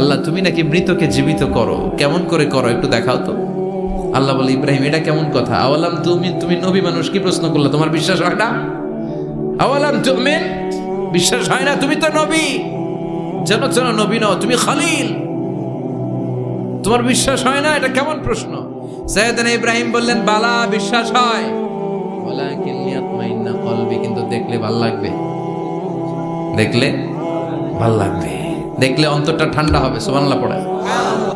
আল্লাহ তুমি নাকি মৃতকে জীবিত করো, কেমন করে করো একটু দেখাও তো। আল্লাহ বলে, ইব্রাহিম এটা কেমন কথা? আওয়ালাম তুমিন, তুমি নবী মানুষ কি প্রশ্ন করলে? তোমার বিশ্বাস হয় না? আওয়ালাম তুমিন, বিশ্বাস হয় না? তুমি তো নবী, যেন যেন নবী নও, তুমি খলিল, তোমার বিশ্বাস হয় না? এটা কেমন প্রশ্ন? সাইয়েদনা ইব্রাহিম বললেন, বালা, বিশ্বাস হয়, ওয়ালাকিন লিয়াতমাইন্না কলবি, কিন্তু দেখলে ভাল লাগবে, দেখলে ভাল লাগবে, দেখলে অন্তরটা ঠান্ডা হবে। সুবহানাল্লাহ পড়ে।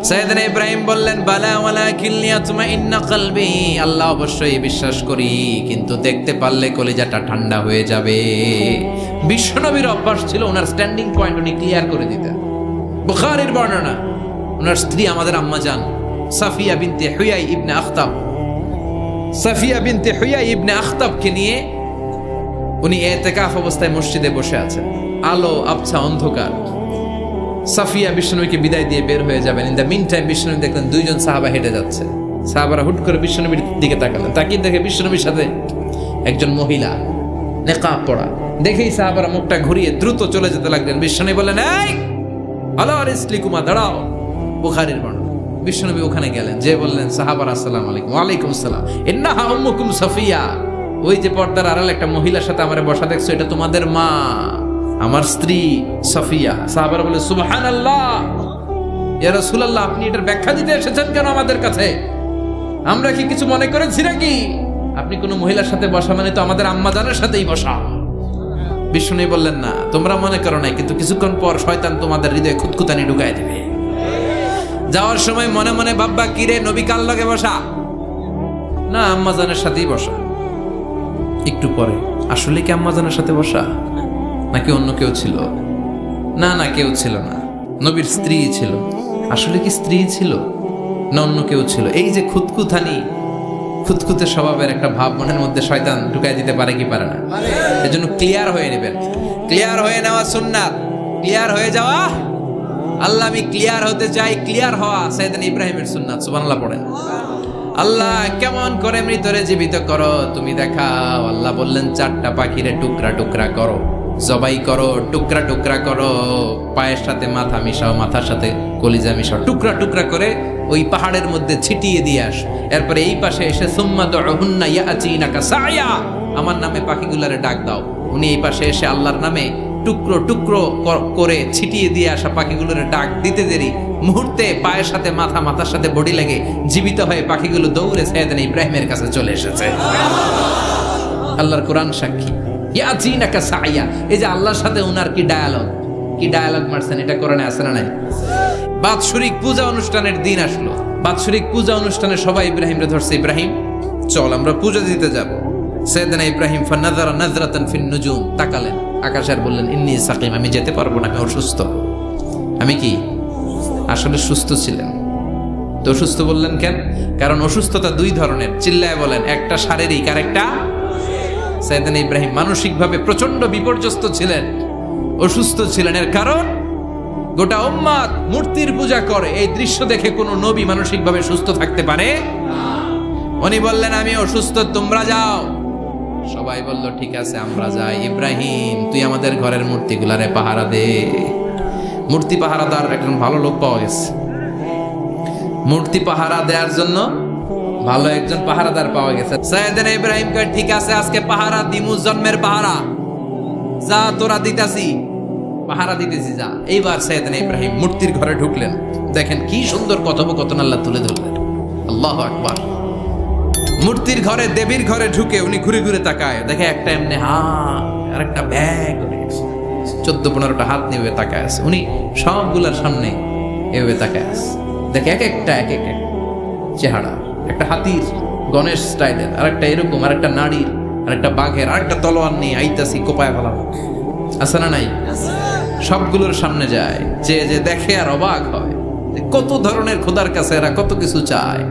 সাইয়েদনা ইব্রাহিম বললেন, বালা ওয়ালাকিন লিয়াতমাইন্না কলবি, আল্লাহ অবশ্যই বিশ্বাস করি, কিন্তু দেখতে পারলে কলিজাটা ঠান্ডা হয়ে যাবে। বিশ্বনবীর অভ্যাস ছিল ওনার স্ট্যান্ডিং পয়েন্ট উনি ক্লিয়ার করে দিতেন। বুখারীর বর্ণনা, ওনার স্ত্রী আমাদের আম্মা জান সাফিয়া বিনতে হুয়াই ইবনে আখতাব, সাফিয়া বিনতে হুয়াই ইবনে আখতাবকে নিয়ে উনি ইতিকাফ অবস্থায় মসজিদে বসে আছেন। আলো আবছা অন্ধকার। সাফিয়া বিশ্বনবীকে বিদায় দিয়ে বের হয়ে যাবেন। ইন দ্য মিন টাইম বিশ্বনবী দেখলেন দুইজন সাহাবা হেঁটে যাচ্ছে। সাহাবারা হুট করে বিশ্বনবীর দিকে তাকালেন। তাকিয়ে দেখে বিশ্বনবীর সাথে একজন মহিলা, নেকাব পরা। দেখেই সাহাবারা মুখটা ঘুরিয়ে দ্রুত চলে যেতে লাগলেন। বিশ্বনবী বললেন, এই আলা রিসলিকুমা, দাঁড়াও। বুখারীর বর্ণনা। বিশ্বনবী ওখানে গেলেন, যে বললেন সাহাবারা, আসসালামু আলাইকুম। ওয়ালাইকুম আসসালাম। ইন্নাহা উম্মুকুম সাফিয়া, ওই যে পর্দার আড়ালে একটা মহিলার সাথে আমারে বসা দেখছো, এটা তোমাদের মা, আমার স্ত্রী সাফিয়া। সাহাবারা বলে, সুবহানাল্লাহ, ইয়া রাসূলুল্লাহ, আপনি এটার ব্যাখ্যা দিতে এসেছেন কেন আমাদের কাছে? আমরা কি কিছু মনে করেছি নাকি? আপনি কোনো মহিলার সাথে বসা মানে তো আমাদের আম্মা জানের সাথেই বসা। বিশ্বনবী বললেন, না, তোমরা মনে করো নাই, কিন্তু কিছুক্ষণ পর শয়তান তোমাদের হৃদয়ে খুঁতখুঁতানি ঢুকায় দেবে। যাওয়ার সময় মনে মনে ভাববা, কিরে নবী কার লগে বসা? না, আম্মা জানের সাথেই বসা। একটু পরে, আসলে কি আম্মা জানের সাথে বসা, নাকি অন্য কেউ ছিল? না না, কেউ ছিল না, নবীর স্ত্রী ছিল। আসলে কি স্ত্রী ছিল না অন্য কেউ ছিল? এই যে খুঁতখুঁতানি, খুঁতখুঁতে স্বভাবের একটা ভাব মনের মধ্যে শয়তান ঢুকাই দিতে পারে কি পারে না? এজন্য ক্লিয়ার হয়ে নেবেন। ক্লিয়ার হয়ে নেওয়া সুন্নাত, ক্লিয়ার হয়ে যাওয়া। আল্লাহ, আমি ক্লিয়ার হতে চাই, ক্লিয়ার হওয়া সাইয়েদনা ইব্রাহিমের সুন্নাত। সুবহানাল্লাহ পড়েন। আল্লাহ, কেমন করে মৃতরে জীবিত করো তুমি দেখাও। আল্লাহ বললেন, চারটা পাখিরে টুকরা টুকরা করো, জবাই করো, টুকরা টুকরা করো, পায়ের সাথে মাথা মিশাও, মাথার সাথে কলিজা মিশাও, টুকরা টুকরা করে ওই পাহাড়ের মধ্যে ছিটিয়ে দিয়ে আস। এরপরে এই পাশে এসে সুম্মা দুহুন্না ইয়াতিনাকা সায়া, আমার নামে পাখিগুলারে ডাক দাও। উনি এই পাশে এসে আল্লাহর নামে টুকরো টুকরো করে ছিটিয়ে দিয়ে আসা পাখিগুলোর ডাক দিতে দেরি মুহূর্তে পায়ের সাথে মাথা, মাথার সাথে বডি লেগে জীবিত হয়ে পাখিগুলো দৌড়ে সাইয়েদনা ইব্রাহিমের কাছে চলে এসেছে। আল্লাহর কোরআন সাক্ষী। ইয়াতিনাকা সায়া, এই যে আল্লাহর সাথে উনার কি ডায়ালগ মারছেন, এটা কোরআনে আছে না নাই? বাৎসরিক পূজা অনুষ্ঠানের দিন আসলো। বাৎসরিক পূজা অনুষ্ঠানে সবাই ইব্রাহিমরে ধরছে, ইব্রাহিম চল আমরা পূজা দিতে যাব। সাইয়েদনা ইব্রাহিম ফানাযারা নাযরাতান ফিন নুজুম, তাকালেন আকাশে আর বললেন, ইন্নী সাকিম, আমি যেতে পারবো না, আমি অসুস্থ। আমি কি আসলে সুস্থ ছিলেন? তো অসুস্থ বললেন কেন? কারণ অসুস্থতা দুই ধরনের, চিল্লায় বলেন। একটা শারীরিক, আর একটা। সাইয়েদনা ইব্রাহিম মানসিকভাবে প্রচন্ড বিপর্যস্ত ছিলেন, অসুস্থ ছিলেন। এর কারণ, গোটা উম্মাত মূর্তির পূজা করে, এই দৃশ্য দেখে কোনো নবী মানসিকভাবে সুস্থ থাকতে পারে? উনি বললেন, আমি অসুস্থ, তোমরা যাও। সবাই বলল, ঠিক আছে আমরা যাই। ইব্রাহিম, তুই আমাদের ঘরের মূর্তিগুলারে পাহারা দে। মূর্তি পাহারাদার একজন ভালো লোক পাওয়া গেছে। মূর্তি পাহারা দেওয়ার জন্য ভালো একজন পাহারাদার পাওয়া গেছে। সাইয়েদনা ইব্রাহিম কয়, ঠিক আছে আজকে পাহারা দিমু, জন্মের পাহারা। যা, তোরা দিতাছি, পাহারা দিতেছি, যা। এইবার সাইয়েদনা ইব্রাহিম মূর্তির ঘরে ঢুকলেন। দেখেন কি সুন্দর কথোপকথন আল্লাহ তুলে ধরলেন। আল্লাহু আকবার। মূর্তির ঘরে, দেবীর ঘরে ঢুকে উনি ঘুরে ঘুরে তাকায়, দেখে একটা এমনি হাত আর একটা ব্যাগ, 14-15টা হাত নিয়ে তাকায় আছে। উনি সবগুলার সামনে এভাবে তাকায় আছে। দেখে এক একটা এক এক চেহারা, একটা হাতির গণেশ স্টাইলের, আর একটা এরকম, আর একটা নারীর, আর একটা বাঘের, আর একটা তলোয়ার নিয়ে আইতাছি, কোপায় ফেলাম। আছে না নাই? সবগুলোর সামনে যায়, যে যে দেখে আর অবাক হয়, কত ধরনের খোদার কাছে এরা কত কিছু চায়।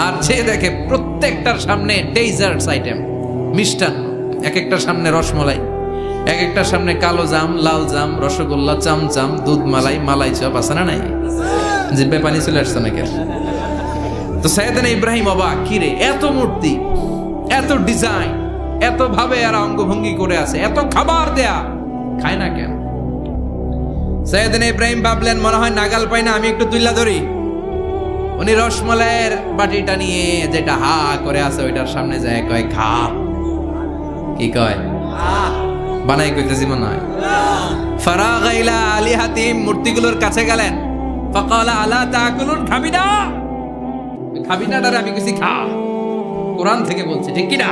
আর যে দেখে প্রত্যেকটার সামনে ডেজার্টস আইটেম, মিষ্টান্ন, এক একটার সামনে রসমলাই, এক একটার সামনে কালো জাম, লাল জাম, রসগোল্লা, চামচাম, দুধ মালাই, মালাই চপ। আছে না নাই? জিব্বে পানি চলে আসছে নাকি? তো সাইয়েদনা ইব্রাহিম অবাক, কিরে এত মূর্তি, এত ডিজাইন, এত ভাবে এরা অঙ্গভঙ্গি করে আছে, এত খাবার দেয়া, খায় না কেন? সাইয়েদনা ইব্রাহিম ভাবলেন মনে হয় নাগাল পাই না, আমি একটু তুইলা ধরি। উনি রসমলাইয়ের বাটিটা নিয়ে যেটা হা করে আছে ওইটার সামনে যায় কয় খা। কি কয়? বানাই কইতেছি মনে হয়। ফারাগা ইলা আলিহাতিম, মূর্তিগুলোর কাছে গেলেন। ফাকালা আলা তাকুলুন, খাবি না? খাবি নাটারে আমি কিছু খা, কোরআন থেকে বলছি, ঠিক কি না?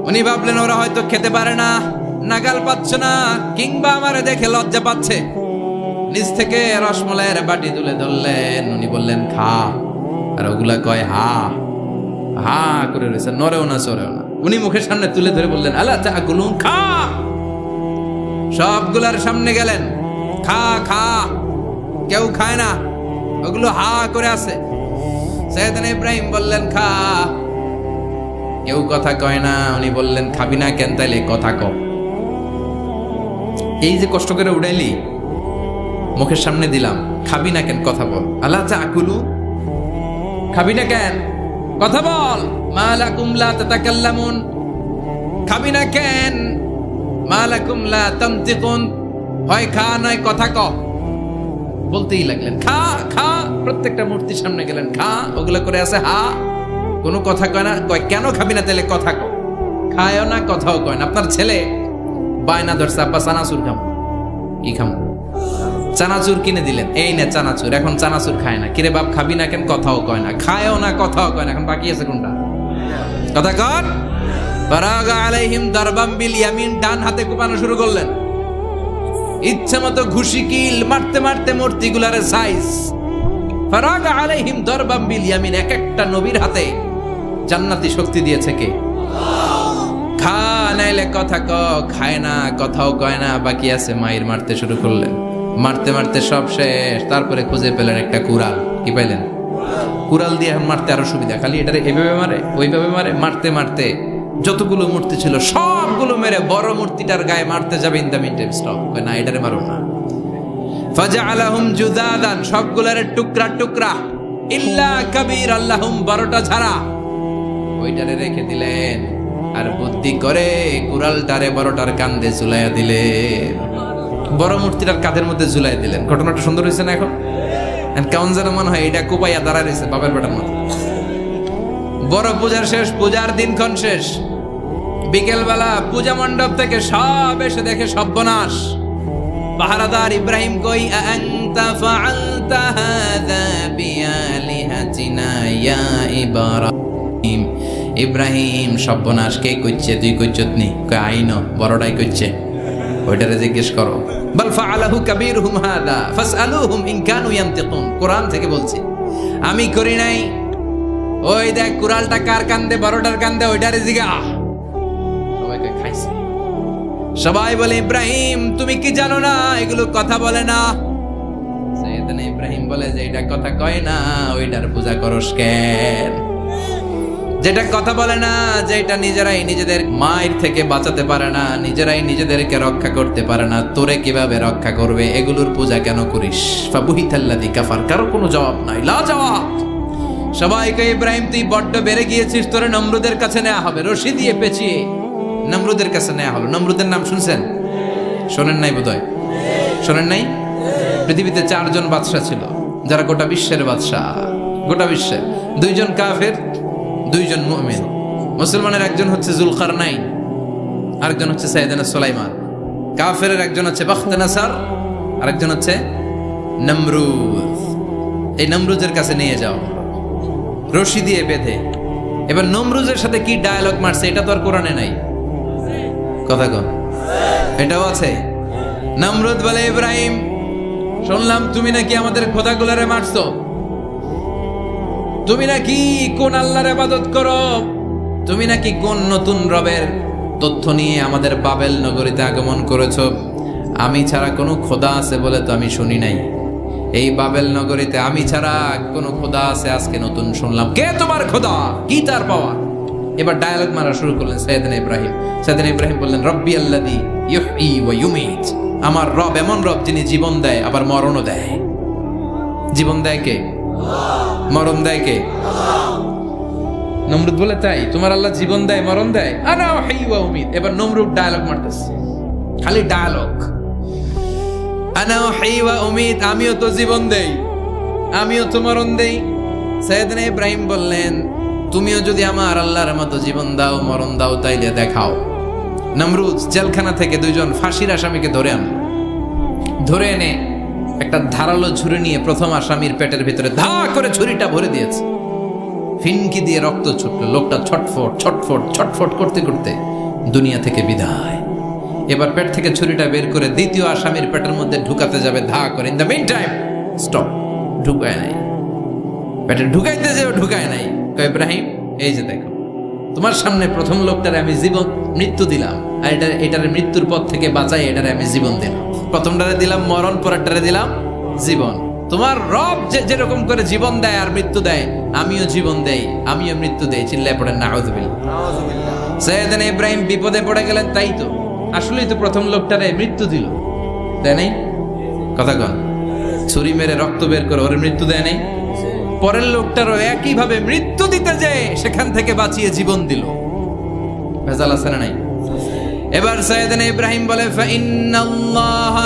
উনি ভাবলেন ওরা হয়তো খেতে পারে না, নাগাল পাচ্ছে না, কিংবা আমারে দেখে লজ্জা পাচ্ছে। নিজ থেকে রসমলাইয়ের বাটি তুলে ধরলেন। উনি বললেন খা, আর ওগুলা কয় হা হা করে রয়েছে, নড়েও না চড়েও না। উনি মুখের সামনে তুলে ধরে বললেন আলা তাকুলুন, খা। সবগুলার সামনে গেলেন, খা খা। কেউ খায় না, ওগুলো হা করে আছে। সাইয়েদনা ইব্রাহিম বললেন খা, কেউ কথা কয় না। উনি বললেন খাবি না কেন? তাইলে কথা ক। এই যে কষ্ট করে উড়াইলি, মুখের সামনে দিলাম, খাবি না কেন? কথা বল। আলা তাকুলু, খাবি না কেন? কথা বল। মা লাকুম লা তাতাকাল্লামুন, খাবি না কেন? মা লাকুম লা তানতিকুন, হয় খা নয় কথা ক। বলতেই লাগলেন খা খা। প্রত্যেকটা মূর্তির সামনে গেলেন, খা। ওগুলো করে আছে হা, কোনো কথা কয় না। কয় কেন খাবি না? তাহলে কথা ক। খায়ও না, কথাও কয় না। আপনার ছেলে বায়না ধরছে, আব্বা চানাচুর খাম। কি খাম? চানাচুর কিনে দিলেন, এই না চানাচুর। এখন চানাচুর খায় না। কিরে বাপ খাবি না কেন? কথাও কয় না। খায়ও না, কথাও কয় না। এখন বাকি আছে কোনটা? কথা কর। ফারাগা আলাইহিম দারবাম বিল ইয়ামিন, ডান হাতে কোপানো শুরু করলেন। ইচ্ছা মতো ঘুষি কিল মারতে মারতে মূর্তিগুলার সাইজ। ফারাগা আলাইহিম দারবাম বিল ইয়ামিন, এক একটা নবীর হাতে জান্নাতি শক্তি দিয়েছে কে? খা নাইলে কথা ক। খায় না, কথাও কয় না, বাকি আছে। মায়ের মারতে শুরু করলেন। মারতে মারতে সব শেষ। তারপরে খুঁজে পেলেন একটা কুড়াল। কি পাইলেন? কুড়াল দিয়ে এখন মারতে আরো সুবিধা। খালি এটারে এভাবে মারে, ওইভাবে মারে। মারতে মারতে যতগুলো মূর্তি ছিল সবগুলো মেরে বড় মূর্তিটার গায়ে মারতে যাবে। In the mean time stop, না এটারে মারো না। ফাজআলাহুম জুদাদান, সবগুলারে টুকরা টুকরা। ইল্লা কাবীর আল্লাহুম, বড়টা ছাড়া। ওইটারে রেখে দিলেন। আর বুদ্ধি করে কুড়ালটারে বড়টার কাঁধে ঝুলাইয়া দিলেন। বড় মূর্তিটার কাঁধের মধ্যে ঝুলাই দিলেন। ঘটনাটা সুন্দর হয়েছে না? এখন কেমন যেন মনে হয় এটা কোপাইয়া দাঁড়ায় রয়েছে বাপের বেটার মতো। বড় পূজার শেষ, পূজার দিনক্ষণ শেষ। বিকেলবেলা পূজা মণ্ডপ থেকে সব এসে দেখে সর্বনাশ। পাহারাদার ইব্রাহিম কই, আনতা ফাআলতা হাযা বিআলিহাতিনা ইয়া ইব্রাহিম। ইব্রাহিম সর্বনাশ কে কইছে? তুই কইছত নি? কই আইনো, বড়টাই কইছে। ওইটারে জিজ্ঞেস করো। বাল ফাআলাহু কাবীরুহুম হাদা ফাসআলুহুম ইন কানু ইয়ানতিকুন, কোরআন থেকে বলছি, আমি করি নাই। ওই দেখ কুড়ালটা কার কান্দে? বড়টার কান্দে, ওইটারে জিগা। সবাইকে খাইছে। সবাই বলে ইব্রাহিম তুমি কি জানো না এগুলো কথা বলে না? সাইয়েদনা ইব্রাহিম বলে যে এটা কথা কয় না, ওইটার পূজা করস কেন? যেটা কথা বলে না, যেটা নিজেরাই নিজেদের মায়ের থেকে বাঁচাতে পারে না, নিজেরাই নিজেদেরকে রক্ষা করতে পারে না, তোরে কিভাবে রক্ষা করবে? এগুলোর পূজা কেন করিস? ফাবুহিতাল্লাযী কাফার, কারো কোনো জবাব নাই, লা জবাব। সবাইকে ইব্রাহিম তুই বড্ড বেড়ে গিয়েছিস, তোরে নমরুদের কাছে নেওয়া হবে। রশি দিয়ে পেঁচিয়ে নমরুদের কাছে নেওয়া হলো। নমরুদের নাম শুনছেন? শোনেন নাই বোধহয়? শোনেন নাই? পৃথিবীতে 4 জন বাদশা ছিল, যারা গোটা বিশ্বের বাদশা। গোটা বিশ্বের 2 জন কাফের, 2 জন মুমিন। মুসলমানের একজন হচ্ছে যুলকারনাইন, আরেকজন হচ্ছে সাইয়েদনা সুলাইমান। কাফেরের একজন হচ্ছে বাখতানাসার, আরেকজন হচ্ছে নমরুদ। এই নমরুদের কাছে নিয়ে যাও রশি দিয়ে বেঁধে। এবার নমরুদের সাথে কি ডায়ালগ মারছে এটা তো আর কোরআনে নাই। কথা কন, এটাও আছে। নমরুদ বলে, ইব্রাহিম শুনলাম তুমি নাকি আমাদের খোদাগুলারে মারছো। তুমি নাকি কোন আল্লাহর ইবাদত করো। তুমি নাকি কোন নতুন রবের তথ্য নিয়ে আমাদের বাবেল নগরীতে আগমন করেছো। আমি ছাড়া কোনো খোদা আছে বলে তো আমি শুনি নাই। এই বাবেল নগরীতে আমি ছাড়া কোনো খোদা আছে আজকে নতুন শুনলাম। কে তোমার খোদা? কি তার পাওয়া? এবার ডায়ালগ মারা শুরু করলেন সাইয়েদনা ইব্রাহিম। সাইয়েদনা ইব্রাহিম বললেন, রব্বি আল্লাযী ইউহয়ী ওয়া ইউমীত। আমার রব এমন রব যিনি জীবন দেয় আবার মরণও দেয়। জীবন দেয় কে? মরণ দেয় কে? নমরুদ বলে, তাই তোমার আল্লাহ জীবন দেয় মরণ দেয়? আনা উহয়ী ওয়া উমীত। এবার নমরুদ ডায়ালগ মারতেছে, খালি ডায়ালগ। আনা উহয়ী ওয়া উমীত, আমিও তো জীবন দেই, আমিও তো মরণ দেই। সাইয়েদনা ইব্রাহিম বললেন, তুমিও যদি আমার আল্লাহর মতো জীবন দাও, মরণ দাও, তাইলে দেখাও। নমরুদ জেলখানা থেকে দুইজন ফাঁসির আসামিকে ধরে এনে একটা ধারালো ছুরি নিয়ে প্রথম আসামির পেটের ভিতরে ধা করে ছুরিটা ভরে দিয়েছে। ফিনকি দিয়ে রক্ত ছুটলো, লোকটা ছটফট ছটফট ছটফট করতে করতে দুনিয়া থেকে বিদায়। এবার পেট থেকে ছুরিটা বের করে দ্বিতীয় আসামির পেটের মধ্যে ঢুকাতে যাবে ধা করে। In the mean time stop, ঢুকায় নাই, পেটে ঢুকাইতে যাও, ঢুকায় নাই। কয় ইব্রাহিম, এই যে দেখো, তোমার সামনে প্রথম লোকটারে আমি জীবন মৃত্যু দিলাম, আর এটার মৃত্যুর পথ থেকে বাঁচাই এটারে আমি জীবন দিলাম। প্রথমটারে দিলাম মরণ, পরেরটারে দিলাম জীবন। তোমার রব যেরকম করে জীবন দেয় আর মৃত্যু দেয়, আমিও জীবন দেই, আমিও মৃত্যু দেই। চিল্লায় পড়েন নাউযুবিল্লাহ। সাইয়েদনা ইব্রাহিম বিপদে পড়ে গেলেন। তাই তো, আসলেই তো প্রথম লোকটারে মৃত্যু দিল, দেয় নাই? কথা কন, ছুরি মেরে রক্ত বের করে ওর মৃত্যু দেয় নাই? পরের লোকটারও একইভাবে মৃত্যু দিতে যায়, সেখান থেকে বাঁচিয়ে জীবন দিল। ভেজাল আছে না নাই? এবার সাইয়েদনা ইব্রাহিম বলে, ফাইন্নাল্লাহ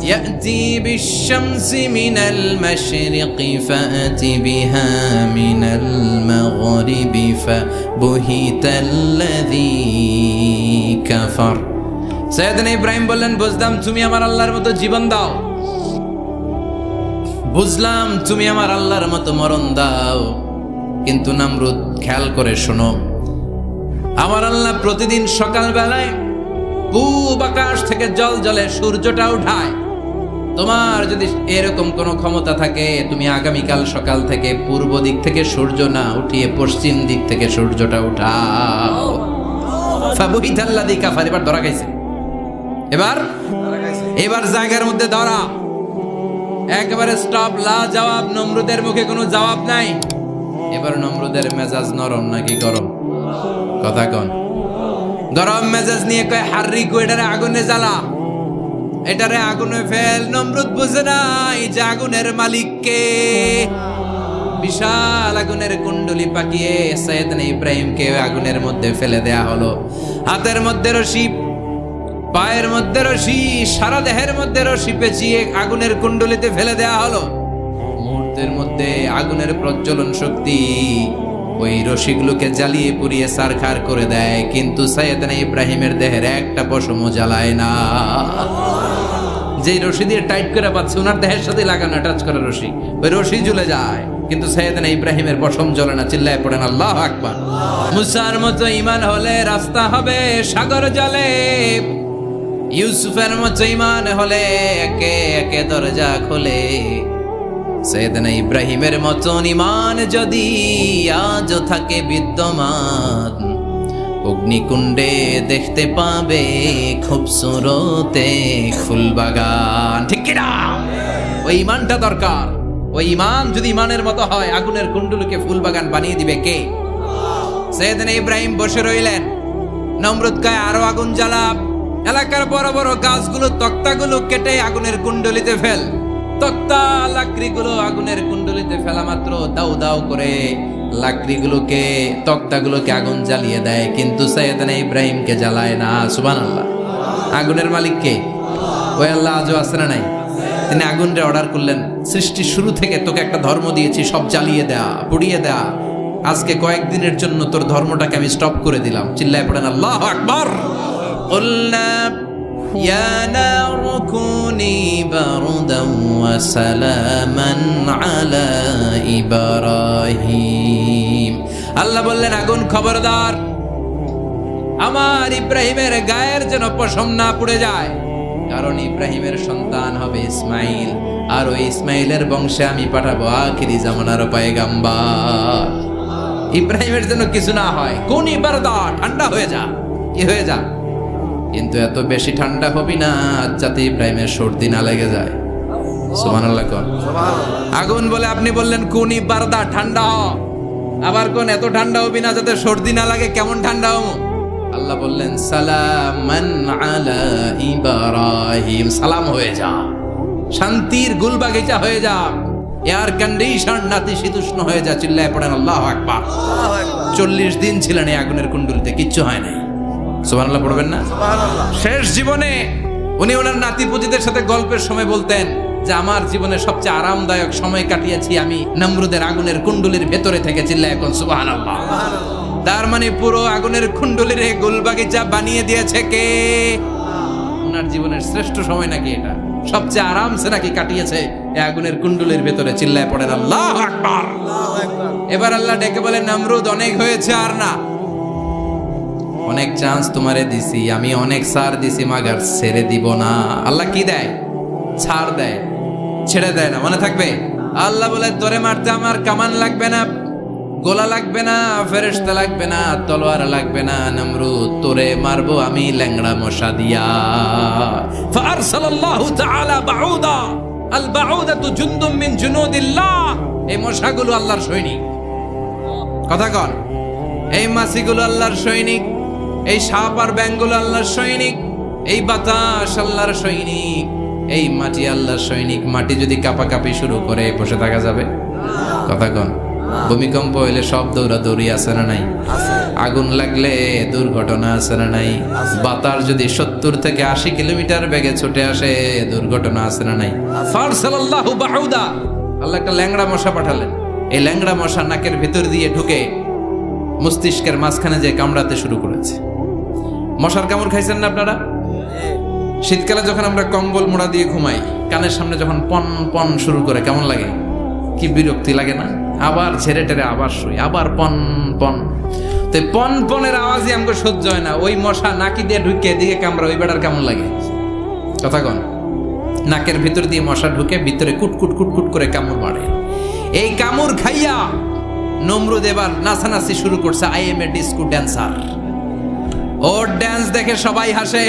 ইয়াতি বিশ-শামসি মিনাল মাশরিকি ফাআতি বিহা মিনাল মাগরিবি ফাবুহিতাল্লাযী কাফার। সাইয়েদনা ইব্রাহিম বললেন, বুঝলাম তুমি আমার আল্লাহর মতো জীবন দাও, বুঝলাম তুমি আমার আল্লাহর মতো মরণ দাও, কিন্তু নমরুদ খেয়াল করে শোনো, আমার আল্লাহ প্রতিদিন সকালবেলায় পূব আকাশ থেকে জল জলে সূর্যটা উঠায়। তোমার যদি এরকম কোনো ক্ষমতা থাকে, তুমি আগামীকাল সকাল থেকে পূর্ব দিক থেকে সূর্য না উঠিয়ে পশ্চিম দিক থেকে সূর্যটা উঠাও। ফাবুহিতাল্লাযী কাফার। এবার ধরা খাইছে, এবার জায়গার মধ্যে ধরা, একেবারে স্টপ, লা জবাব। নমরুদের মুখে কোনো জবাব নাই। এবার নমরুদের মেজাজ নরম নাকি গরম? কথা কন। গরম মেজাজ নিয়ে কয়, হাররিকু, এটারে আগুনে জ্বালা, এটারে আগুনে ফেল। নমরুদ বুঝে নাই যে আগুনের মালিক কে। বিশাল আগুনের কুণ্ডলি পাকিয়ে সাইয়েদনা ইব্রাহিমকে আগুনের মধ্যে ফেলে দেয়া হলো। হাতের মধ্যে রশি, পায়ের মধ্যে রশি, সারা দেহের মধ্যে রশি পেঁচিয়ে আগুনের কুণ্ডলিতে ফেলে দেয়া হলো। মুহূর্তের মধ্যে আগুনের প্রজ্বলন শক্তি ওই রশিগুলোকে জ্বালিয়ে পুড়িয়ে ছারখার করে দেয়, কিন্তু সাইয়েদনা ইব্রাহিমের দেহের একটা পশমও জ্বালায় না। যে রশি দিয়ে টাইট করে পাচ্ছে, ওনার দেহের সাথে লাগানো টাচ করা রশি, ওই রশি জ্বলে যায়, কিন্তু সাইয়েদনা ইব্রাহিমের পশম জ্বলে না। চিল্লায় পড়েন আল্লাহু আকবার। মুসার মতো ঈমান হলে রাস্তা হবে সাগর জলে, ইউসুফের মতো ঈমান হলে একে একে দরজা খোলে। সাইয়েদনা ইব্রাহিমের মতন ঈমান যদি আজও থাকে বিদ্যমান, অগ্নিকুণ্ডে দেখতে পাবে খুবসুরতে ফুলবাগান। ঠিক কিনা? ওই ঈমানটা দরকার। ওই ঈমান যদি ঈমানের মতো হয়, আগুনের কুণ্ডলকে ফুলবাগান বানিয়ে দিবে কে? সাইয়েদনা ইব্রাহিম বসে রইলেন। নমরুদ কয়, আরো আগুন জ্বালা, এলাকার বড় বড় গাছগুলো, তক্তাগুলো কেটে আগুনের কুণ্ডলিতে ফেল। তক্তা লাকড়িগুলো আগুনের কুণ্ডলিতে ফেলা মাত্র দাউ দাউ করে লাকড়িগুলোকে, তক্তাগুলোকে আগুন জ্বালিয়ে দেয়, কিন্তু সাইয়েদনা ইব্রাহিমকে জ্বালায় না। সুবহানাল্লাহ। আগুনের মালিক কে? ওই আল্লাহ আজও আছে না নাই? তিনি আগুনরে অর্ডার করলেন, সৃষ্টির শুরু থেকে তোকে একটা ধর্ম দিয়েছি, সব জ্বালিয়ে দেয়া, পুড়িয়ে দেয়া, আজকে কয়েকদিনের জন্য তোর ধর্মটাকে আমি স্টপ করে দিলাম। চিল্লায় পড়েন আল্লাহু আকবার। কুলনা ইয়া নারু কুনি বারদান ওয়া সালামান আলা ইব্রাহিম। আল্লাহ বললেন, আগুন খবরদার, আমার ইব্রাহিমের গায়ের যেন পশম না পুড়ে যায়, কারণ ইব্রাহিমের সন্তান হবে ইসমাইল, আর ওই ইসমাইলের বংশে আমি পাঠাবো আখিরি জামানার পয়গাম্বার। ইব্রাহিমের জন্য কিছু না হয়, কোন ইবারদা, ঠান্ডা হয়ে যা, কি হয়ে যা, কিন্তু এত বেশি ঠান্ডা হবি না যাতে ইব্রাহিমের সর্দি না লেগে যায়। সুবহানাল্লাহ। কোন আগুন বলে আপনি বললেন কোন ইবারদা, ঠান্ডা হ, আবার কোন এত ঠান্ডা হবি না যাতে সর্দি না লাগে, কেমন ঠান্ডা হবো? আল্লাহ বললেন, সালামান আলা ইব্রাহিম, সালাম হয়ে যা, শান্তির গুলবাগিচা হয়ে যা, এয়ার কন্ডিশন নাতিশীতোষ্ণ হয়ে যা। চিল্লায় পড়েন আল্লাহু আকবার। 40 দিন ছিলেন এই আগুনের কুণ্ডলিতে, কিচ্ছু হয় নাই। সুবহানাল্লাহ পড়বেন না? শেষ জীবনে উনি ওনার নাতিপুতিদের সাথে গল্পের সময় বলতেন যে আমার জীবনে সবচেয়ে আরামদায়ক সময় কাটিয়েছি আমি নমরুদের আগুনের কুণ্ডুলির ভেতরে থেকে। চিল্লায় এখন সুবহানাল্লাহ। তার মানে পুরো আগুনের কুণ্ডুলির গোলবাগিচা বানিয়ে দিয়েছে কে? ওনার জীবনের শ্রেষ্ঠ সময় নাকি এটা, সবচেয়ে আরামসে নাকি কাটিয়েছে এই আগুনের কুণ্ডুলির ভেতরে। চিল্লায় পড়েন আল্লাহু আকবার। এবার আল্লাহ ডেকে বলেন, নমরুদ অনেক হয়েছে, আর না, অনেক চান্স তোমারে দিছি আমি, অনেক ছাড় দিছি, মাগার ছেড়ে দিব না। আল্লাহ কি দেয়? ছাড় দেয়, ছেড়ে দেয় না। মনে থাকবে, আল্লাহ বলে তোরে মারতে আমার কামান লাগবে না, গোলা লাগবে না, ফেরেশতা লাগবে না, তলোয়ার লাগবে না, নমরুদ তোরে মারবো আমি ল্যাংড়া মশা দিয়া। ফারসালাল্লাহু তাআলা বাউদা, আল বাউদাতু জুনদুম মিন জুনুদিল্লাহ। এই মশাগুলো আল্লাহর সৈনিক। কথা কন, এই মাছিগুলো আল্লাহর সৈনিক, এই সাপ আর ব্যাঙগুলো আল্লাহর সৈনিক, এই বাতাস আল্লাহর সৈনিক, এই মাটি আল্লাহর সৈনিক। মাটি যদি কাঁপাকাঁপি শুরু করে বসে থাকা যাবে? কথা কন। ভূমিকম্প হইলে সব দৌড়াদৌড়ি আছে না নাই? আগুন লাগলে দুর্ঘটনা আছে না নাই? বাতাস যদি 70 থেকে 80 কিলোমিটার বেগে ছুটে আসে দুর্ঘটনা আছে না নাই? ফারসালাল্লাহু বাউদা, আল্লাহ একটা ল্যাংড়া মশা পাঠালেন। এই ল্যাংড়া মশা নাকের ভেতর দিয়ে ঢুকে মস্তিষ্কের মাঝখানে যে কামড়াতে শুরু করেছে। মশার কামড় খাইছেন না আপনারা? শীতকালে যখন আমরা কম্বল মোড়া দিয়ে ঘুমাই, কানের সামনে যখন পন পন শুরু করে কেমন লাগে? কি বিরক্তি লাগে না? আবার ছেড়ে টেরে আবার শুই, আবার পন পন। তো পন পনের আওয়াজই আমাকে সহ্য হয় না। ওই মশা নাকি দিয়ে ঢুকে দিকে কামড়া, ওই বেটার কেমন লাগে? কথা কন। নাকের ভিতর দিয়ে মশা ঢুকে ভিতরে কুটকুট কুটকুট করে কামড় মারে। এই কামড় খাইয়া নমরুদ এবার নাচানাচি শুরু করছে। I M A disco dancer. Or dance দেখে সবাই হাসে,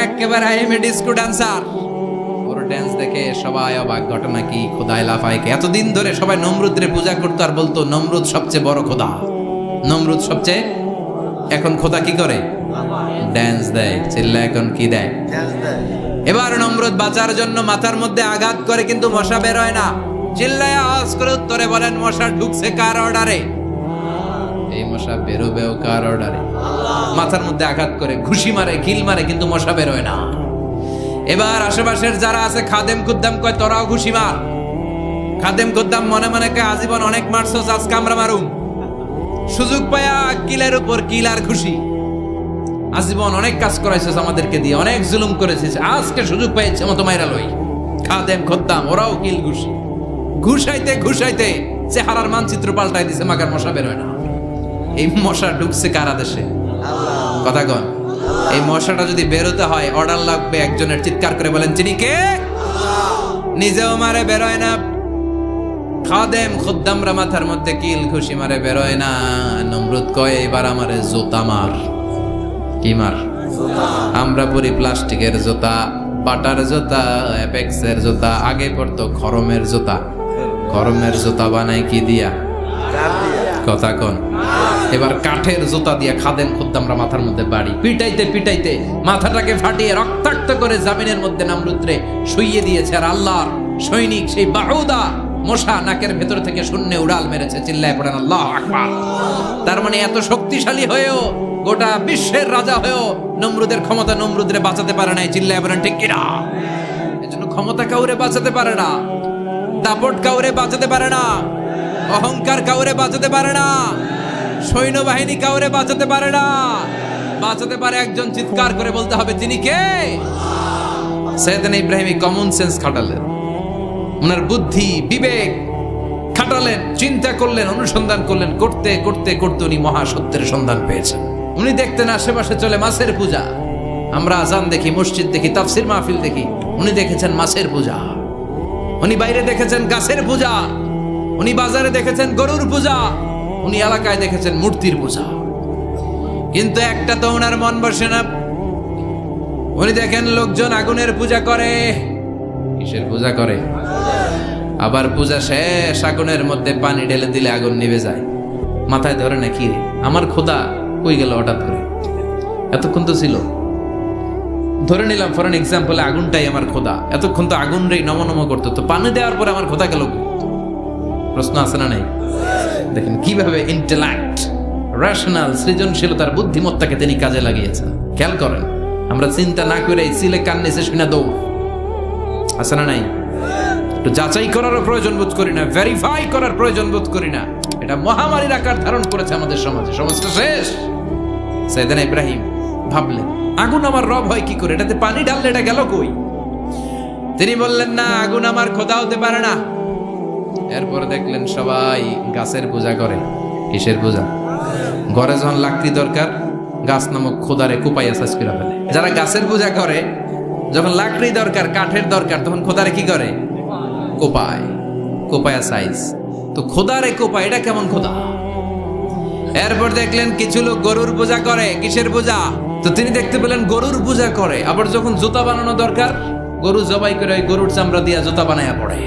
একেবারে I M A disco dancer. Or dance দেখে সবাই অবাক। ঘটনা কি? খোদায় লাফায়। এতদিন ধরে সবাই নমরুদরে পূজা করতো আর বলতো নমরুদ সবচেয়ে বড় খোদা, নমরুদ সবচেয়ে। এখন খোদা কি করে? ড্যান্স দেয়। চিল্লা এখন কি দেয়? এবার নমরুদ বাঁচার জন্য মাথার মধ্যে আঘাত করে, কিন্তু মশা বের হয় না। চিল্লায় আওয়াজ করে উত্তরে বলেন, মশা ঢুকছে কার অর্ডারে? এই মশা বেরোবেও কার অর্ডারে? মাথার মধ্যে আঘাত করে ঘুষি মারে, কিল মারে, কিন্তু মশা বের হয় না। এবার আশেপাশের যারা আছে খাদেম কুদ্দাম কয় তোরাও ঘুষি মার। খাদেম কুদ্দাম মনে মনে কয় আজীবন অনেক মারছস, আজকে আমরা মারুম। সুযোগ পায়া কিলের উপর কিল আর ঘুষি। আজীবন অনেক কাজ করাইছিস আমাদেরকে দিয়ে, অনেক জুলুম করেছিস, আজকে সুযোগ পেয়েছে মতো মাইরা লই। খাদেম কুদ্দাম ওরাও কিল ঘুষি। ঘুষাইতে ঘুষাইতে চেহারার মানচিত্র পাল্টাই দিছে, মাগার মশা বের হয় না। এই মশা ঢুকছে কারা দেশে? কথা কন। এই মশাটা যদি বেরোতে হয় অর্ডার লাগবে একজনের। চিৎকার করে বলেন, চিনি কে? নিজেও মারে, বেরোয় না। খাদেম খুদ্দামরা মাথার মধ্যে কিল ঘুষি মারে, বেরোয় না। নমরুদ কয় এবার আমারে জুতা মার। কি মার? আমরা পরি প্লাস্টিকের জুতা, বাটার জুতা, অ্যাপেক্সের জুতা। আগে পড়তো খরমের জুতা। খরমের জুতা বানাই কি দিয়া? কথা কন। এবার কাঠের জুতা দিয়া খাদেম খুদ্দামরা মাথার মধ্যে বাড়ি। পিটাইতে পিটাইতে মাথাটাকে ফাটিয়ে রক্তাক্ত করে জামিনের মধ্যে নমরুদরে শুইয়ে দিয়েছে। আর আল্লাহর সৈনিক সেই বাউদা মশা নাকের ভেতর থেকে শূন্যে উড়াল মেরেছে। চিল্লায় পড়েন আল্লাহু আকবার। তার মানে এত শক্তিশালী হয়েও, গোটা বিশ্বের রাজা হয়েও নমরুদের ক্ষমতা নমরুদরে বাঁচাতে পারে নাই। চিল্লায় বলেন ঠিক কিনা? এজন্য ক্ষমতা কাউরে বাঁচাতে পারে না, দাপট কাউরে বাঁচাতে পারে না, অহংকার কাউরে বাঁচাতে পারে না, সৈন্যবাহিনী কাউরে বাঁচাতে পারে না। বাঁচাতে পারে একজন। চিৎকার করে বলতে হবে, তিনি কে? সাইয়েদনা ইব্রাহিম কমন সেন্স খাটালেন, ওনার বুদ্ধি বিবেক খাটালেন, চিন্তা করলেন, অনুসন্ধান করলেন। করতে করতে করতে উনি মহাসত্যের সন্ধান পেয়েছেন। উনি দেখতেন আশেপাশে চলে মাছের পূজা। আমরা আজান দেখি, মসজিদ দেখি, তাফসির মাহফিল দেখি। উনি দেখেছেন মাছের পূজা। উনি বাইরে দেখেছেন গাছের পূজা। উনি বাজারে দেখেছেন গরুর পূজা। উনি এলাকায় দেখেছেন মূর্তির পূজা। কিন্তু একটা তো ওনার মন বসে না। উনি দেখেন লোকজন আগুনের পূজা করে। কিসের পূজা করে? আবার পূজা শেষ আগুনের মধ্যে পানি ঢেলে দিলে আগুন নিভে যায়। মাথায় ধরে না কি রে, আমার খোদা কই গেল হঠাৎ করে? এতক্ষণ তো ছিল। ধরে নিলাম ফর এন এক্সাম্পল আগুনটাই আমার খোদা। এতক্ষণ তো আগুন রে নম নম করতো, তো পানি দেওয়ার পরে আমার খোদা গেল? প্রশ্ন আছে না নাই? দেখেন কিভাবে ইন্টেলেক্ট, রেশনাল, সৃজনশীলতার বুদ্ধিমত্তাকে তিনি কাজে লাগিয়েছেন। খেয়াল করেন, আমরা চিন্তা না করে সিলে কান নিচে শুনে দৌড়, আছে না নাই? একটু যাচাই করারও প্রয়োজন বোধ করি না, ভেরিফাই করার প্রয়োজন বোধ করি না। এটা মহামারীর আকার ধারণ করেছে আমাদের সমাজে, সমাজটা শেষ। সাইয়েদনা ইব্রাহিম ভাবলেন, আগুন আমার রব হয় কি করে, এটাতে পানি ঢাললে এটা গেল কই? তিনি বললেন, না, আগুন আমার খোদা হতে পারে না। এরপর দেখলেন সবাই গাছের পূজা করে। কিসের পূজা? ঘরে যখন লাকড়ি দরকার, গাছ নামক খোদারে কুপাইয়া সাজ করে ফেলে। যারা গাছের পূজা করে, যখন লাকড়ি দরকার, কাঠের দরকার, তখন খোদারে কি করে? কোপায়, কোপায়া সাইজ। তো খোদারে কোপায়, এটা কেমন খোদা? এরপর দেখলেন কিছু লোক গরুর পূজা করে। কিসের পূজা? তো তিনি দেখতে পেলেন গরুর পূজা করে। আবার যখন জুতা বানানো দরকার, গরু জবাই করে ওই গরুর চামড়া দিয়ে জুতা বানায়া পড়ে।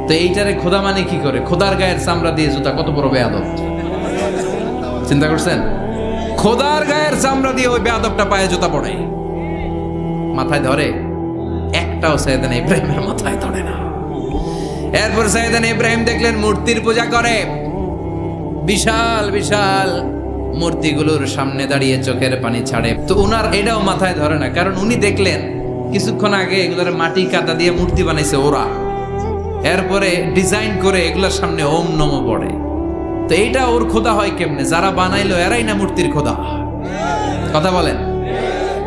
তো এইটারে খোদা মানে কি করে? খোদার গায়ের চামড়া দিয়ে জুতা, কত বড় বেয়াদব! চিন্তা করছেন? খোদার গায়ের চামড়া দিয়ে ওই বেয়াদবটা পায়ে জুতা পড়ে। মাথায় ধরে? একটাও সাইয়েদনা ইব্রাহিমের মাথায় ধরে না। এরপর সাইয়েদনা ইব্রাহিম দেখলেন মূর্তির পূজা করে। বিশাল বিশাল মূর্তিগুলোর সামনে দাঁড়িয়ে চোখের পানি ছাড়ে। তো উনার এটাও মাথায় ধরে না, কারণ উনি দেখলেন কিছুক্ষণ আগে এগুলোর মাটি কাদা দিয়ে মূর্তি বানাইছে ওরা। এরপরে ডিজাইন করে এগুলোর সামনে ওম নমঃ পড়ে। তো এইটা ওর খোদা হয় কেমনে? যারা বানাইলো এরাই না মূর্তির খোদা? কথা বলেন,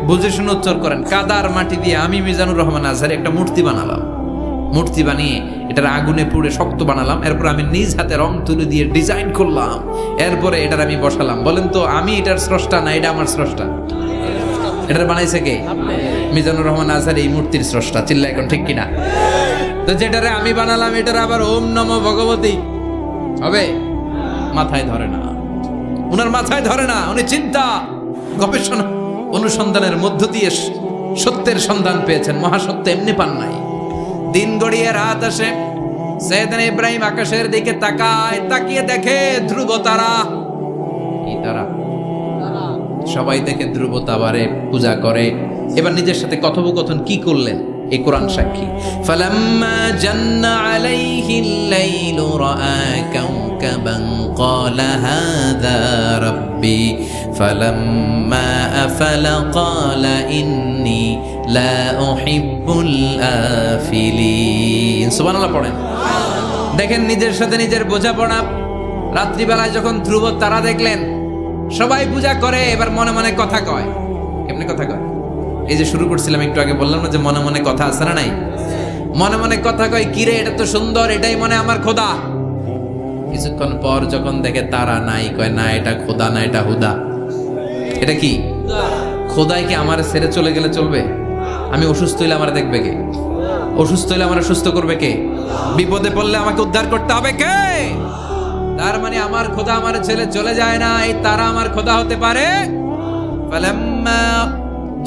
বুঝে শুনে উচ্চার করেন। কাদার মাটি দিয়ে আমি মিজানুর রহমান আজহারি একটা মূর্তি বানালাম। মূর্তি বানিয়ে এটার আগুনে পুড়ে শক্ত বানালাম। এরপর আমি নিজ হাতে রং তুলে দিয়ে ডিজাইন করলাম। এরপরে এটার আমি বসালাম। বলেন তো, আমি এটার স্রষ্টা না এটা আমার স্রষ্টা? এটার বানাইছে কে? মিজানুর রহমান আজহারি এই মূর্তির স্রষ্টা। চিল্লা এখন ঠিক কিনা? তো যেটারে আমি বানালাম এটার আবার ওম নমঃ ভগবতী হবে? মাথায় ধরে না, উনার মাথায় ধরে না। উনি চিন্তা, গবেষণা, অনুসন্ধানের মধ্য দিয়ে সত্যের সন্ধান পেয়েছেন। মহাসত্য এমনি পান নাই। দিন গড়িয়ে রাত আসে। সাইয়েদনা ইব্রাহিম আকাশের দিকে তাকায়, তাকিয়ে দেখে ধ্রুব তারা। কি তারা? সবাই দেখে ধ্রুব তারারে পূজা করে। এবার নিজের সাথে কথোপকথন কি করলেন এই কোরআন সাক্ষী। ফালাম্মা জান্না আলাইহিল লাইলু রাআ কাওকাবান ক্বালা হাযা রাব্বি ফালাম্মা আফালা ক্বালা ইন্নী লা উহিব্বুল আফিলিন। সুবহানাল্লাহ পড়েন। দেখেন নিজের সাথে নিজের বোঝাপড়া। রাত্রিবেলায় যখন ধ্রুব তারা দেখলেন, সবাই পূজা করে, এবার মনে মনে কথা কয়। কেমনে কথা কয়? এই যে শুরু করছিলাম একটু আগে, বললাম না যে মনে মনে কথা আছে না নাই? মনে মনে কথা কয়, কিরে এটা তো সুন্দর, এটাই মনে আমার খোদা। কিছুক্ষণ পর যখন দেখে তারা নাই, কয় না এটা খোদা না, এটা হুদা। এটা কি? খোদাই কি আমার ছেড়ে চলে গেলে চলবে? আমি অসুস্থ হইলে আমার দেখবে কে? অসুস্থ হইলে আমার সুস্থ করবে কে? বিপদে পড়লে আমাকে উদ্ধার করতে হবে কে? তার মানে আমার খোদা আমার ছেলে চলে যায় না, এই তারা আমার খোদা হতে পারে। ফালাম্মা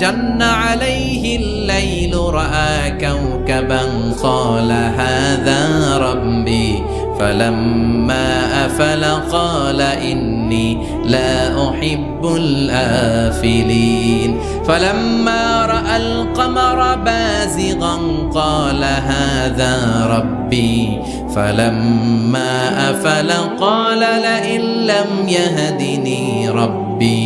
জান্না আলাইহিল লাইলু রাআ কাওকাবান ক্বালা হাযা রাব্বি ফালাম্মা আফালা ক্বালা ইন্নী লা উহিব্বুল আফিলিন ফালাম্মা রাআল কমারা বাযিগান ক্বালা হাযা রাব্বি ফালাম্মা আফালা ক্বালা লাইন লাম ইয়াহদিনি রাব্বি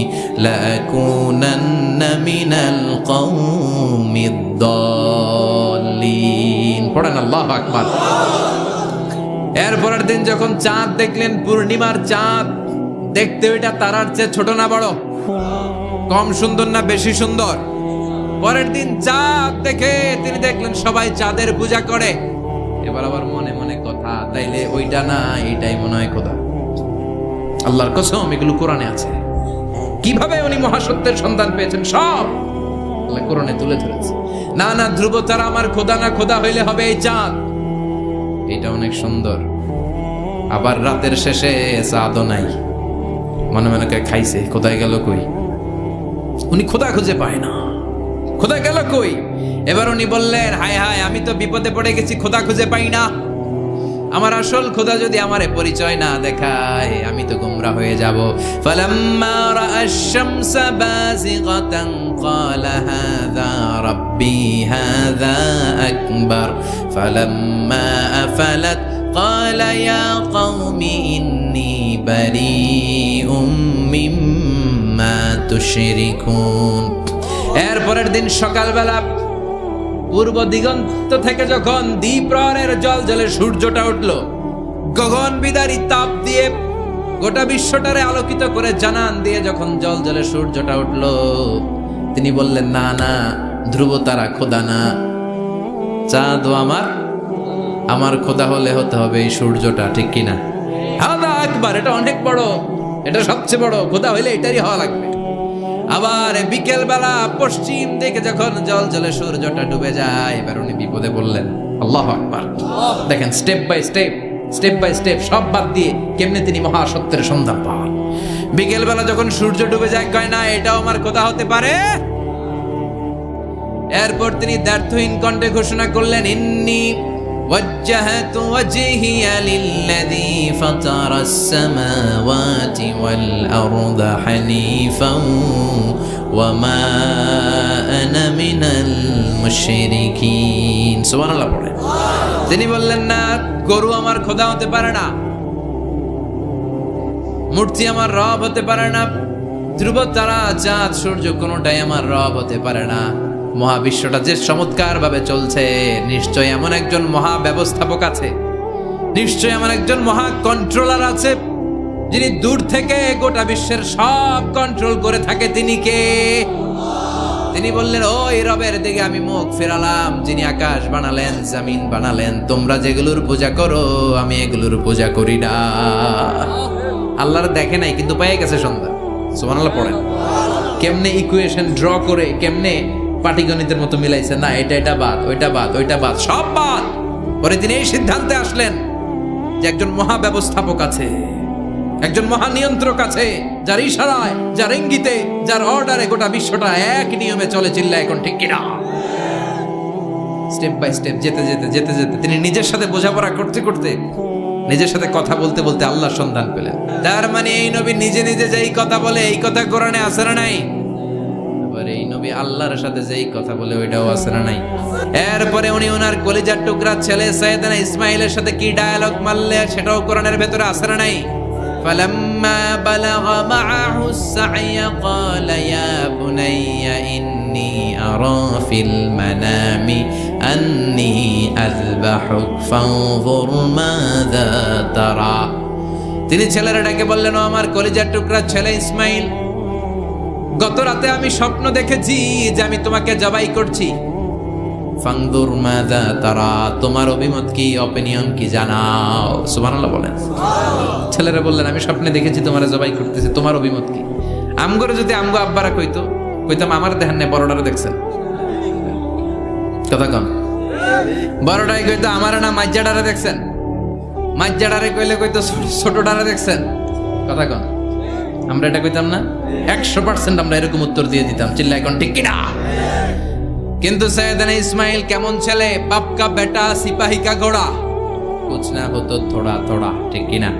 লাআকুনান্না মিনাল কওমিদ দাল্লিন। পড়েন আল্লাহু আকবার। এরপরের দিন যখন চাঁদ দেখলেন, পূর্ণিমার চাঁদ, দেখতে ওইটা তারার চেয়ে ছোট না বড়? কম সুন্দর না বেশি সুন্দর? পরের দিন চাঁদ দেখে তিনি দেখলেন সবাই চাঁদের পূজা করে। এবার আবার মনে মনে কথা, তাইলে ওইটা না এটাই মনে হয় খোদা। আল্লাহর কসম, এগুলো কোরআনে আছে। কিভাবে উনি মহাসত্যের সন্ধান পেয়েছেন সব আল্লাহ কোরআনে তুলে ধরেছে। না না, ধ্রুব তারা আমার খোদা না, খোদা হইলে হবে এই চাঁদ। এটা অনেক সুন্দর। আবার রাতের শেষে চাঁদও নাই, মনে মনে খাইছে, কোথায় গেল কই? উনি খোদা খুঁজে পায় না, খোদা গেল কই? এবার উনি বললেন, হায় হায়, আমি তো বিপদে পড়ে গেছি, খোদা খুঁজে পাই না। আমার আসল খোদা যদি আমারে পরিচয় না দেখায়, আমি তো গোমরা হয়ে যাব। ফালাম্মা রাআশ শামসা বাযিগাতান ক্বালা হাযা রাব্বি হাযা আকবার ফালাম্মা আফালাত ক্বালা ইয়া কওমি ইন্নী বারীউম মিম্মা তুশরিকুন। এরপরের দিন সকালবেলা পূর্ব দিগন্ত থেকে যখন দ্বিপ্রহরের জলজলে সূর্যটা উঠলো, গগন বিদারী তাপ দিয়ে গোটা বিশ্বটারে আলোকিত করে জানান দিয়ে যখন জলজলে সূর্যটা উঠলো, তিনি বললেন, না না, ধ্রুব তারা খোদা না, চাঁদ আমার খোদা হলে হতে হবে এই সূর্যটা, ঠিক কিনা? হাদা আকবার, এটা অনেক বড়, এটা সবচেয়ে বড়, খোদা হইলে এটারই হওয়া লাগবে। আবার বিকেল বেলা পশ্চিম দিকে যখন জলজলে সূর্যটা ডুবে যায়, এবার উনি বিপদে বললেন, আল্লাহু আকবার। দেখেন, স্টেপ বাই স্টেপ সব বাদ দিয়ে কেমনে তিনি মহাসত্যের সন্ধান পান। বিকেল বেলা যখন সূর্য ডুবে যায়, কয় না এটাও আমার খোদা হতে পারে। এরপর তিনি দ্ব্যর্থহীন কণ্ঠে ঘোষণা করলেন, ইন্নী ওয়াজ্জাহতু ওয়াজহিয়া লিল্লাযী ফাতারাস সামাওয়াতি ওয়াল আরদা হানিফান ওয়া মা আনা মিনাল মুশরিকিন। সুবহানাল্লাহ পড়ে। তিনি বললেন, না, গরু আমার খোদা হতে পারে না, মূর্তি আমার রব হতে পারে না, ধ্রুব তারা, চাঁদ, সূর্য কোনোটাই আমার রব হতে পারে না। মহাবিশ্বটা যে চমৎকার ভাবে চলছে, নিশ্চয় এমন একজন মহা ব্যবস্থাপক আছে, নিশ্চয় এমন একজন মহা কন্ট্রোলার আছে, যিনি দূর থেকে গোটা বিশ্বের সব কন্ট্রোল করে থাকে। তিনি কে? তিনি বললেন, ওই রবের দিকে আমি মুখ ফেরালাম, যিনি আকাশ বানালেন, জমিন বানালেন। তোমরা যেগুলোর পূজা করো, আমি এগুলোর পূজা করি না। আল্লাহর দেখে নাই, কিন্তু পেয়ে গেছে সন্ধ্যা। সুবহানাল্লাহ পড়েন। কেমনে ইকুয়েশন ড্র করে, কেমনে পাটিগণিতের মতো মিলাইছে, না এটা বাদ, ওইটা বাদ, সব বাদ। পরে তিনি এই সিদ্ধান্তে আসলেন যে একজন মহা ব্যবস্থাপক আছে, একজন মহা নিয়ন্ত্রক আছে, যার ইশারায়, যার ইঙ্গিতে, যার অর্ডারে গোটা বিশ্বটা এক নিয়মে চলে। চিল্লা এখন ঠিক কিনা? স্টেপ বাই স্টেপ যেতে তিনি নিজের সাথে বোঝাপড়া করতে নিজের সাথে কথা বলতে আল্লাহর সন্ধান পেলেন। তার মানে এই নবী নিজে যেই কথা বলে, এই কথা কোরআনে আছে না নাই? আবার এই নবী আল্লাহর সাথে যেই কথা বলে, ওইটাও আছে না নাই? এরপরে উনি ওনার কলিজার টুকরা ছেলে সাইয়েদনা ইসমাইলের সাথে কি ডায়ালগ মারলে, সেটাও কোরআনের ভেতরে আছে না নাই? فلما بلغ معه السعي قال يا بني إني أرى في المنام أني أذبحك فانظر ماذا ترى। তিনি ছেলেরা ডেকে বললেন, ও আমার কলিজার টুকরা ছেলে ইসমাইল, গত রাতে আমি স্বপ্ন দেখেছি যে আমি তোমাকে জবাই করছি। ফানদুর মাযা তারা, তোমার অভিমত কি, অপিনিয়ন কি, জানাও। সুবহানাল্লাহ বলেন। ছেলেরা বললেন, আমি স্বপ্নে দেখেছি তোমারে জবাই করতেছি, তোমার অভিমত কি? আমগরে যদি আমগো আব্বারা কইতাম আমার দেখেন না, বড়ডারে দেখছেন, কথা কন। বড়ডাই কইতো আমার না মাজ্জাডারে দেখছেন, মাজ্জাডারে কইতো ছোটডারে দেখছেন, কথা কন। আমরা এটা কইতাম না? 100% আমরা এরকম উত্তর দিয়ে দিতাম। চিল্লা এখন ঠিক কিনা? কিন্তু সৈয়দনা ইসমাইল কেমন ছেলে, বাপ কা বেটা সিপাহী কা ঘোড়া, কুছ না হতো থোড়া থোড়া, ঠিক কিনা?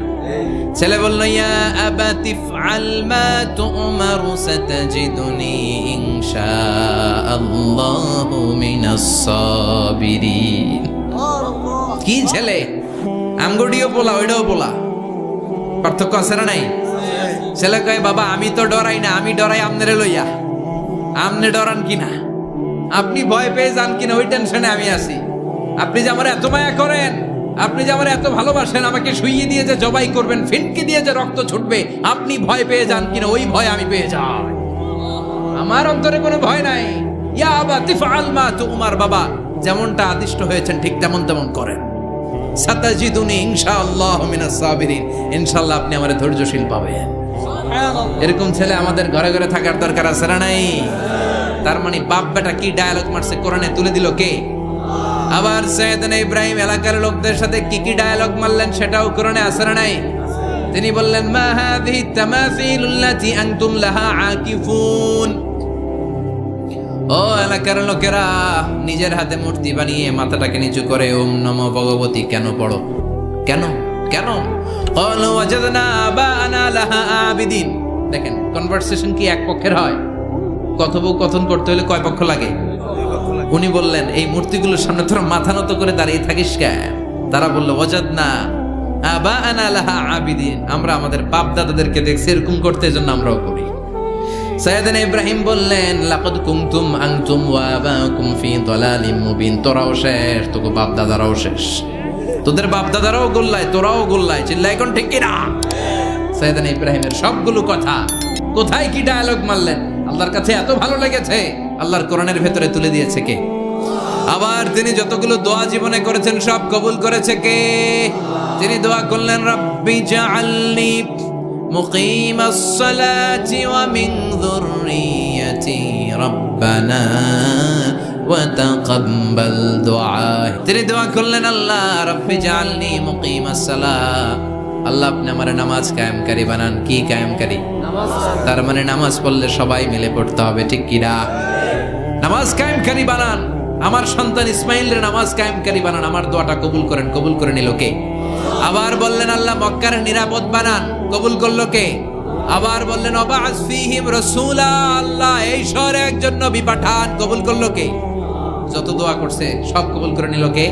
ছেলে বলল, ইয়া আবাতি ফআল মা তুমারু সাতাজিদুনি ইনশাআল্লাহু মিনাস সাবিরিন। কি ছেলে, আমগুডিও বলা, ওইটাও বলা, পার্থক্য আছে না নাই? ছেলে কয়, বাবা আমি তো ডরাই না, আমি ডরাই আমনেরে লইয়া। আমনে ডরান কিনা, আপনি ভয় পেয়ে যান কিনা, ওই টেনশনে আমি আছি। আপনি যে আমার এত মায়া করেন, আপনি যে আমার এত ভালোবাসেন, আমাকে শুইয়ে দিয়ে যে জবাই করবেন, ফিনকে দিয়ে যে রক্ত ছুটবে, আপনি ভয় পেয়ে যান কিনা, ওই ভয় আমি পেয়ে যাই। আমার অন্তরে কোনো ভয় নাই। ইয়া আবাতি ফাআল মা তুমার, বাবা যেমনটা আদিষ্ট হয়েছেন ঠিক তেমন করেন। সাতাজিদুনি ইনশাআল্লাহু মিনাস সাবিরিন, ইনশাআল্লাহ আপনি আমারে ধৈর্যশীল পাবেন। এরকম ছেলে আমাদের ঘরে ঘরে থাকার দরকার আছে না নাই? তার মানে বাপ বেটা কি ডায়ালগ মারছে, কোরআনে তুলে দিল কে? আবার সৈয়দনা ইব্রাহিম এলাকার লোকদের সাথে কি ডায়ালগ মারলেন, সেটাও কোরআনে আছে না নাই? তিনি বললেন, মা হাযিহি তামাসিলুল্লাতী আনতুম লাহা আকিফুন। ও এলাকার লোকেরা, নিজের হাতে মূর্তি বানিয়ে মাথাটাকে নিচু করে ওম নমো ভগবতী কেন পড়ো? কেন? ক্বালু ওয়াজাদনা আবানা লাহা আবিদিন। দেখেন, কনভারসেশন কি এক পক্ষের হয়? কথোপকথন করতে হলে কয় পক্ষ লাগে? উনি বললেন, এই মূর্তিগুলোর সামনে তোরা মাথা নত করে দাঁড়িয়ে থাকিস কেন? তারা বলল, ওয়াজাদনা আবানা লাহা আবিদিন, আমরা আমাদের বাপ দাদাদেরকে দেখছি এরকম করতে, এজন্য আমরাও করি। সাইয়েদনা ইব্রাহিম বললেন লাকাদ কুনতুম আনতুম ওয়া আবাকুম ফি দালালিম মুবিন। তোরাও শেষ, তোকে বাপ দাদারাও শেষ, তোদের বাপ দাদারাও গোল্লায়, তোরাও গোল্লায়। চিল্লাই কোন ঠিক কিনা? সাইয়েদনা ইব্রাহিমের সবগুলো কথা কোথায় কি ডায়ালগ মারলেন, আল্লাহর কাছে এত ভালো লেগেছে, আল্লাহর কোরআনের ভেতরে তুলে দিয়েছে কে? আবার তিনি যতগুলো দোয়া জীবনে করেছেন সব কবুল করেছে কে? তিনি দোয়া করলেন রাব্বি জাআলনি মুকিমাস সালাতি ওয়া মিন যুররিয়াতি রাব্বানা ওয়া তাকাব্বাল দুআ। তিনি দোয়া করলেন আল্লাহ রাব্বি জাআলনি মুকিমাস সালাত, আল্লাহ আপনি আমার নামাজ কায়েমকারী বানান। কি কায়েমকারী? তার মানে নামাজ পড়লে সবাই মিলে পড়তে হবে, ঠিক কিনা? নামাজ কায়েমকারী বানান, আমার সন্তান ইসমাইলের নামাজ কায়েমকারী বানান। আমার দোয়াটা কবুল করেন। কবুল করে নিল কে? আবার বললেন আল্লাহ মক্কার নিরাপদ বানান। কবুল করলো কে? আবার বললেন ওয়াবা'আস ফীহিম রাসূলা, আল্লাহ এই শহরে একজন নবী পাঠান। কবুল করলো কে? যত দোয়া করছে সব কবুল করে নিল কে?